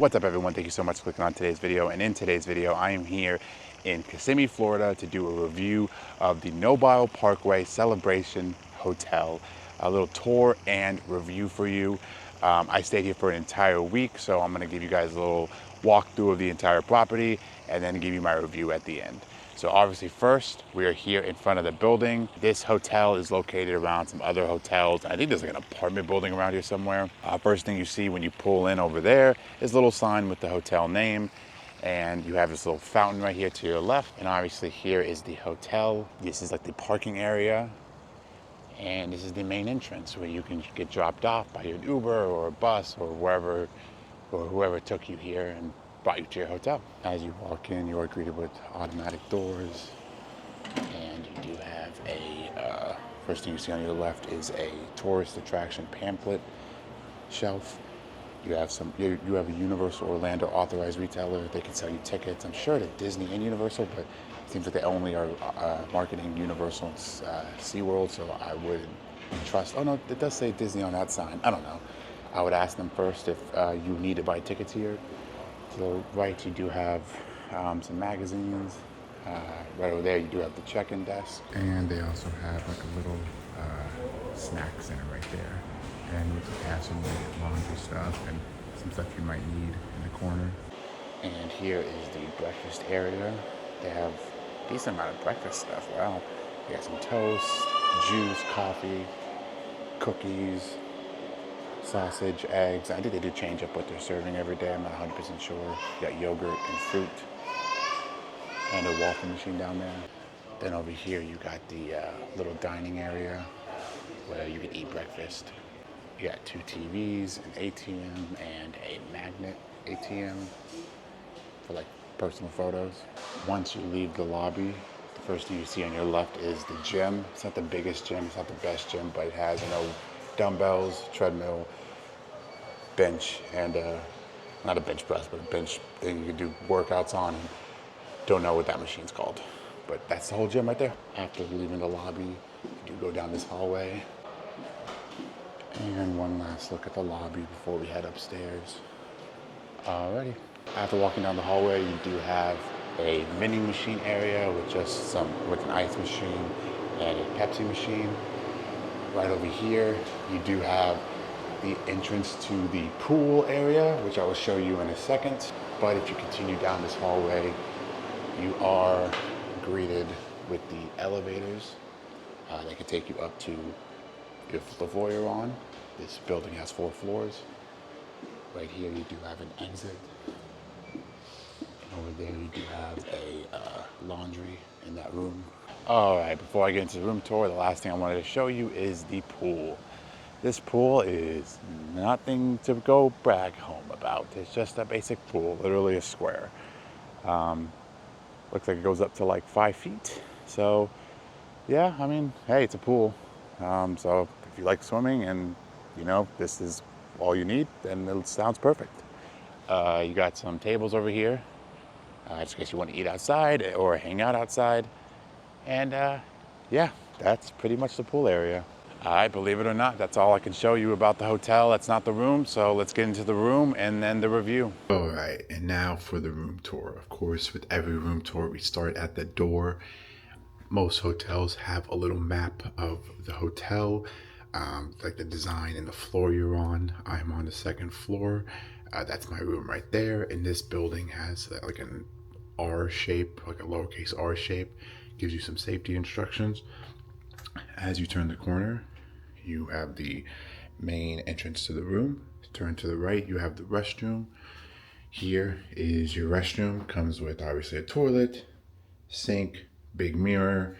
What's up, everyone? Thank you so much for clicking on today's video. And in today's video, I am here in Kissimmee, Florida to do a review of the Nobile Parkway Celebration Hotel. A little tour and review for you. I stayed here for an entire week, so I'm gonna give you guys a little walkthrough of the entire property and then give you my review at the end. So obviously first, we are here in front of the building. This hotel is located around some other hotels. I think there's like an apartment building around here somewhere. First thing you see when you pull in over there is a little sign with the hotel name. And you have this little fountain right here to your left. And obviously here is the hotel. This is like the parking area. And this is the main entrance where you can get dropped off by an Uber or a bus or wherever, or whoever took you here and brought you to your hotel. As you walk in, you are greeted with automatic doors, and you do have a, first thing you see on your left is a tourist attraction pamphlet shelf. You have a Universal Orlando authorized retailer. They can sell you tickets. I'm sure that Disney and Universal, but it seems like they only are marketing Universal and SeaWorld, so I would trust. Oh no, it does say Disney on that sign. I don't know. I would ask them first if you need to buy tickets here. To the right, you do have some magazines. Right over there, you do have the check-in desk. And they also have like a little snack center right there. And you can have some laundry stuff and some stuff you might need in the corner. And here is the breakfast area. They have a decent amount of breakfast stuff. Wow. You got some toast, juice, coffee, cookies, sausage, eggs. I think they do change up what they're serving every day. I'm not 100% sure. You got yogurt and fruit and a waffle machine down there. Then over here you got the little dining area where you can eat breakfast. You got two TVs, an ATM, and a magnet ATM for like personal photos. Once you leave the lobby, the first thing you see on your left is the gym. It's not the biggest gym, it's not the best gym, but it has, dumbbells, treadmill, bench, and not a bench press, but a bench thing you can do workouts on. Don't know what that machine's called, but that's the whole gym right there. After leaving the lobby, you do go down this hallway. And one last look at the lobby before we head upstairs. Alrighty. After walking down the hallway, you do have a vending machine area with with an ice machine and a Pepsi machine. Right over here, you do have the entrance to the pool area, which I will show you in a second. But if you continue down this hallway, you are greeted with the elevators. They can take you up to the floor you're on. This building has 4 floors. Right here you do have an exit. And over there you do have a laundry in that room. All right, before I get into the room tour, the last thing I wanted to show you is the pool. This pool is nothing to go brag home about. It's just a basic pool, literally a square. Looks like it goes up to like 5 feet. So yeah, I mean, hey, it's a pool. So if you like swimming and this is all you need, then it sounds perfect. You got some tables over here, just in case you want to eat outside or hang out outside. And yeah, that's pretty much the pool area. Believe it or not, that's all I can show you about the hotel. That's not the room, so let's get into the room and then the review. All right, and now for the room tour. Of course, with every room tour, we start at the door. Most hotels have a little map of the hotel, like the design and the floor you're on. I'm on the 2nd floor. That's my room right there. And this building has like an R shape, like a lowercase R shape. Gives you some safety instructions. As you turn the corner, you have the main entrance to the room. Turn to the right, you have the restroom. Here is your restroom. Comes with obviously a toilet, sink, big mirror,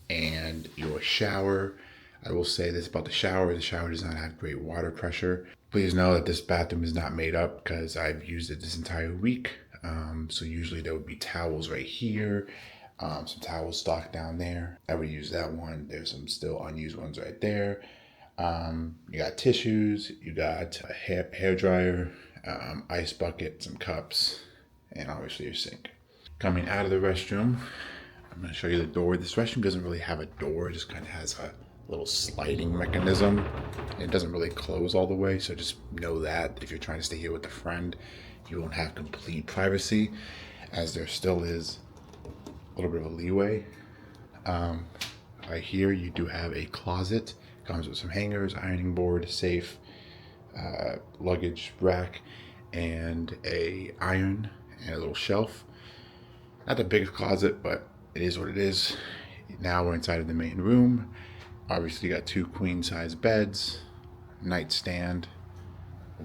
and your shower. I will say this about the shower does not have great water pressure. Please know that this bathroom is not made up because I've used it this entire week. So usually there would be towels right here, some towels stocked down there. I would use that one. There's some still unused ones right there. You got tissues, you got a hair dryer, ice bucket, some cups, and obviously your sink. Coming out of the restroom, I'm going to show you the door. This restroom doesn't really have a door. It just kind of has a little sliding mechanism. It doesn't really close all the way, so just know that if you're trying to stay here with a friend, You won't have complete privacy, as there still is a little bit of a leeway. Right here, you do have a closet. Comes with some hangers, ironing board, safe, luggage rack, and a iron and a little shelf. Not the biggest closet, but it is what it is. Now we're inside of the main room. Obviously, you got 2 queen size beds, nightstand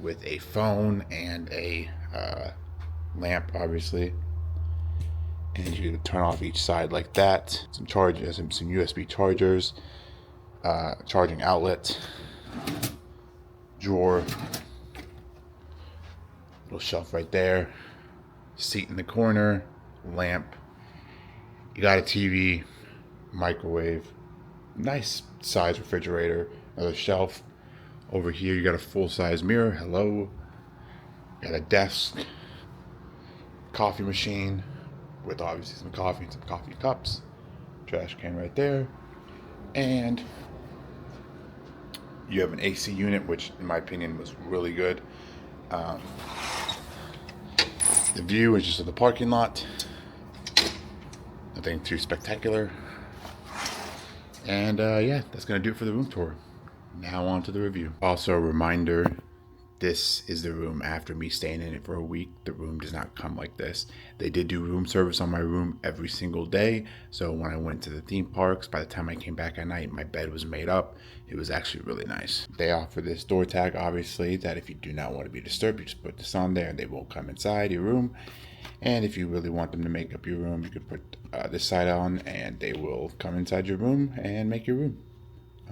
with a phone and a lamp, obviously. And you can turn off each side like that. Some chargers, some USB chargers, charging outlet, drawer, little shelf right there, seat in the corner, lamp. You got a TV, microwave, nice size refrigerator, another shelf. Over here you got a full-size mirror, hello. Got a desk, coffee machine with obviously some coffee and some coffee cups, trash can right there, and you have an AC unit, which in my opinion was really good. The view is just of the parking lot, nothing too spectacular. And yeah, that's gonna do it for the room tour. Now on to the review. Also a reminder, this is the room after me staying in it for a week. The room does not come like this. They did do room service on my room every single day. So when I went to the theme parks, by the time I came back at night, my bed was made up. It was actually really nice. They offer this door tag, obviously, that if you do not want to be disturbed, you just put this on there and they won't come inside your room. And if you really want them to make up your room, you could put this side on and they will come inside your room and make your room.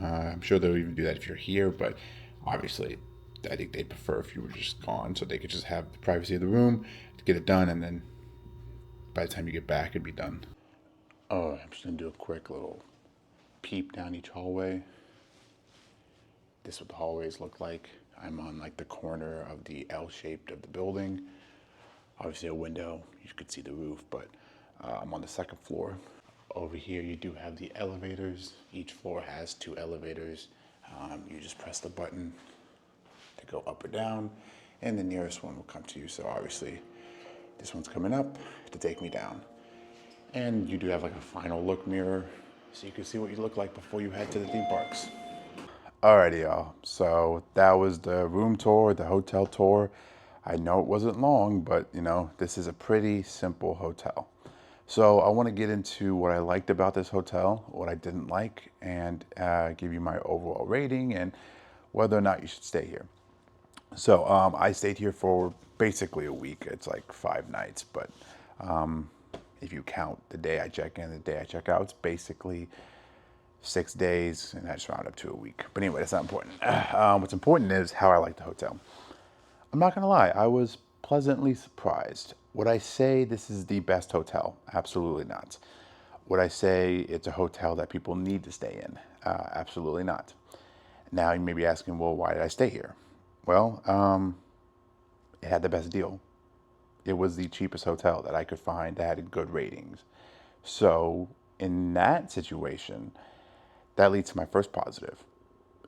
I'm sure they'll even do that if you're here, but obviously I think they'd prefer if you were just gone so they could just have the privacy of the room to get it done, and then by the time you get back, it'd be done. Oh, I'm just gonna do a quick little peep down each hallway. This is what the hallways look like. I'm on like the corner of the L-shaped of the building. Obviously a window, you could see the roof, but I'm on the 2nd floor. Over here you do have the elevators. Each floor has 2 elevators. You just press the button to go up or down, and the nearest one will come to you. So obviously this one's coming up to take me down. And you do have like a final look mirror so you can see what you look like before you head to the theme parks. Alrighty, y'all. So that was the room tour, the hotel tour. I know it wasn't long, but you know, this is a pretty simple hotel. So I want to get into what I liked about this hotel, what I didn't like, and give you my overall rating and whether or not you should stay here. So I stayed here for basically a week. It's like 5 nights, but if you count the day I check in, the day I check out, it's basically 6 days, and I just round up to a week. But anyway, that's not important. What's important is how I like the hotel. I'm not gonna lie, I was pleasantly surprised. Would I say this is the best hotel? Absolutely not. Would I say it's a hotel that people need to stay in? Absolutely not. Now you may be asking, well, why did I stay here? Well, it had the best deal. It was the cheapest hotel that I could find that had good ratings. So in that situation, that leads to my first positive.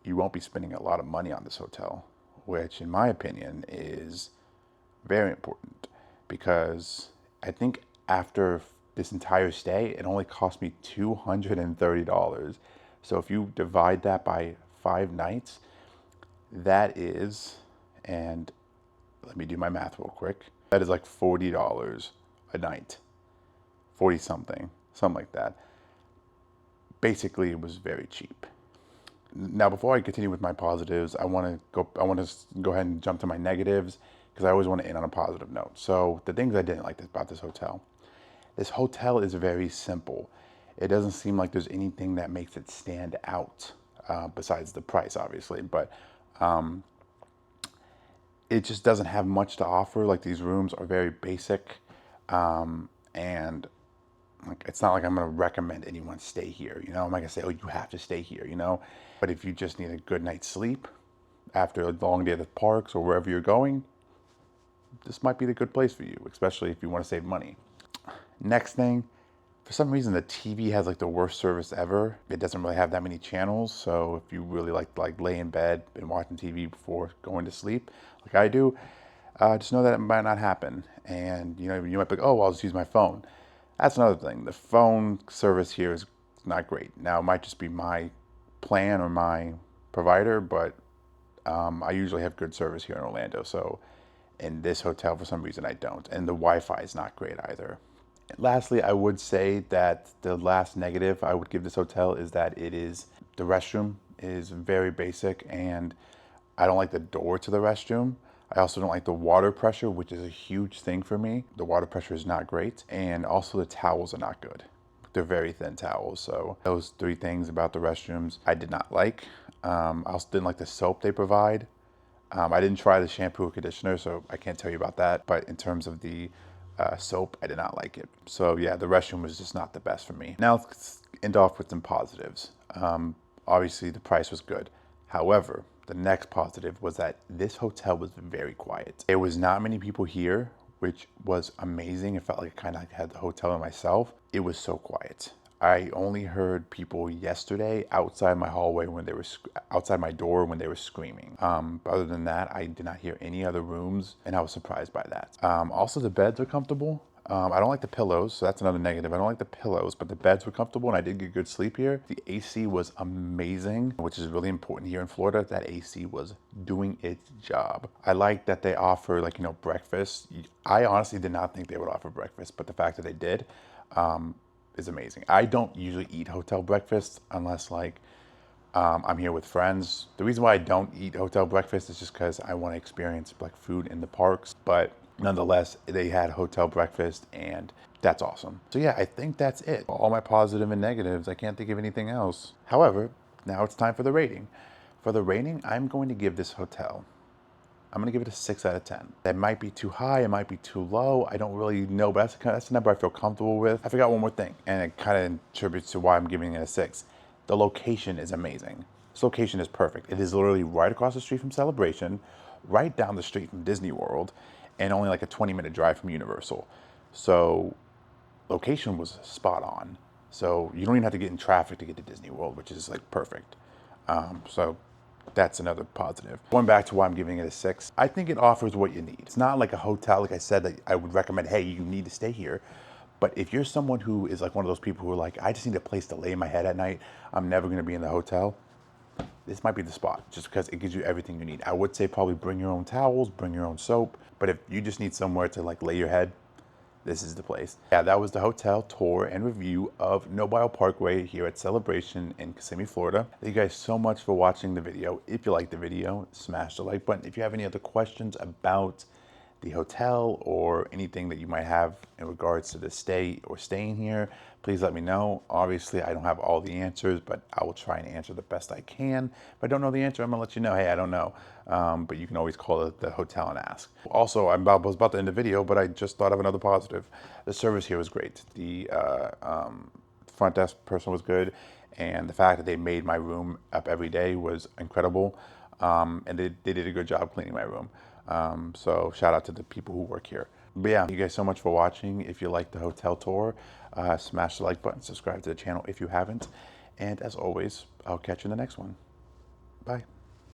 You won't be spending a lot of money on this hotel, which in my opinion is very important, because I think after this entire stay, it only cost me $230. So if you divide that by 5 nights, that is, and let me do my math real quick, that is like $40 a night, 40 something like that. Basically, it was very cheap. Now, before I continue with my positives, I want to go ahead and jump to my negatives, because I always want to end on a positive note. So the things I didn't like about this hotel. This hotel is very simple. It doesn't seem like there's anything that makes it stand out, besides the price, obviously. But it just doesn't have much to offer. Like, these rooms are very basic, and like, it's not like I'm going to recommend anyone stay here. You know, I'm not going to say, oh, you have to stay here, you know. But if you just need a good night's sleep after a long day at the parks or wherever you're going, this might be the good place for you, especially if you want to save money. Next thing, for some reason the TV has like the worst service ever. It doesn't really have that many channels, so if you really like lay in bed and watching TV before going to sleep, like I do, just know that it might not happen. And you might be like, oh, well, I'll just use my phone. That's another thing. The phone service here is not great. Now, it might just be my plan or my provider, but I usually have good service here in Orlando. So in this hotel, for some reason, I don't. And the Wi-Fi is not great either. Lastly, I would say that the last negative I would give this hotel is that the restroom is very basic, and I don't like the door to the restroom. I also don't like the water pressure, which is a huge thing for me. The water pressure is not great, and also the towels are not good. They're very thin towels. So those three things about the restrooms I did not like. I also didn't like the soap they provide. I didn't try the shampoo or conditioner, so I can't tell you about that. But in terms of the soap, I did not like it. So yeah, the restroom was just not the best for me. Now let's end off with some positives. Obviously, the price was good. However, the next positive was that this hotel was very quiet. There was not many people here, which was amazing. It felt like I kind of had the hotel to myself. It was so quiet. I only heard people yesterday outside my hallway when they were outside my door when they were screaming. But other than that, I did not hear any other rooms, and I was surprised by that. Also, the beds are comfortable. I don't like the pillows, so that's another negative. I don't like the pillows, but the beds were comfortable, and I did get good sleep here. The AC was amazing, which is really important here in Florida. That AC was doing its job. I like that they offer breakfast. I honestly did not think they would offer breakfast, but the fact that they did, is amazing. I don't usually eat hotel breakfast unless I'm here with friends. The reason why I don't eat hotel breakfast is just because I want to experience food in the parks. But nonetheless, they had hotel breakfast, and that's awesome. So yeah, I think that's it. All my positive and negatives. I can't think of anything else. However, now it's time for the rating. For the rating, I'm going to give this hotel, I'm gonna give it a 6 out of 10. That might be too high, it might be too low. I don't really know, but that's the number I feel comfortable with. I forgot one more thing, and it kind of contributes to why I'm giving it a 6. The location is amazing. This location is perfect. It is literally right across the street from Celebration, right down the street from Disney World, and only like a 20-minute drive from Universal. So location was spot on. So you don't even have to get in traffic to get to Disney World, which is perfect. So that's another positive. Going back to why I'm giving it a 6, I think it offers what you need. It's not like a hotel, like I said, that I would recommend, hey, you need to stay here. But if you're someone who is one of those people who are like, I just need a place to lay my head at night, I'm never gonna be in the hotel, this might be the spot, just because it gives you everything you need. I would say probably bring your own towels, bring your own soap, but if you just need somewhere to lay your head, this is the place. Yeah, that was the hotel tour and review of Nobile Parkway here at Celebration in Kissimmee, Florida. Thank you guys so much for watching the video. If you liked the video, smash the like button. If you have any other questions about the hotel or anything that you might have in regards to the stay or staying here, please let me know. Obviously, I don't have all the answers, but I will try and answer the best I can. If I don't know the answer, I'm gonna let you know, hey, I don't know. But you can always call the hotel and ask. Also, I was about to end the video, but I just thought of another positive. The service here was great. The front desk person was good, and the fact that they made my room up every day was incredible. And they did a good job cleaning my room. So shout out to the people who work here. But yeah, thank you guys so much for watching. If you liked the hotel tour, smash the like button, subscribe to the channel if you haven't. And as always, I'll catch you in the next one. Bye.